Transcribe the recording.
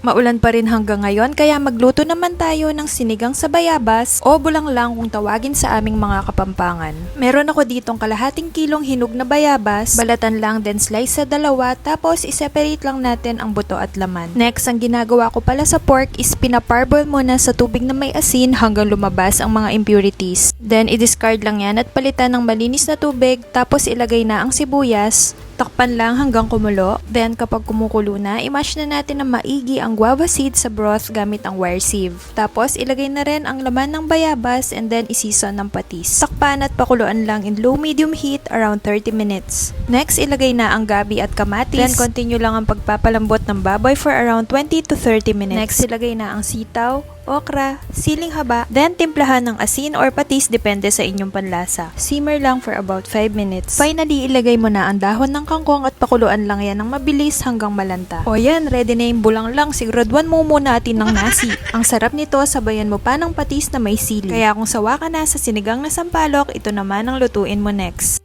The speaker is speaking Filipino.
Maulan pa rin hanggang ngayon kaya magluto naman tayo ng sinigang sa bayabas o bulanglang kung tawagin sa aming mga Kapampangan. Meron ako ditong kalahating kilong hinog na bayabas, balatan lang then slice sa dalawa tapos iseparate lang natin ang buto at laman. Next, ang ginagawa ko pala sa pork is pinaparboil muna sa tubig na may asin hanggang lumabas ang mga impurities. Then i-discard lang yan at palitan ng malinis na tubig tapos ilagay na ang sibuyas. Takpan lang hanggang kumulo. Then kapag kumukulo na, i-mash na natin ng maigi ang guava seed sa broth gamit ang wire sieve. Tapos ilagay na rin ang laman ng bayabas and then isison ng patis. Takpan at pakuluan lang in low-medium heat around 30 minutes. Next, ilagay na ang gabi at kamatis. Then continue lang ang pagpapalambot ng baboy for around 20 to 30 minutes. Next, ilagay na ang sitaw, okra, siling haba, then timplahan ng asin or patis depende sa inyong panlasa. Simmer lang for about 5 minutes. Finally, ilagay mo na ang dahon ng kangkong at pakuluan lang yan ng mabilis hanggang malanta. O yan, ready na yung bulanglang. Siguraduhan mo muna atin ng nasi. Ang sarap nito, sabayan mo pa ng patis na may sili. Kaya kung sawa ka na sa sinigang na sampalok, ito naman ang lutuin mo next.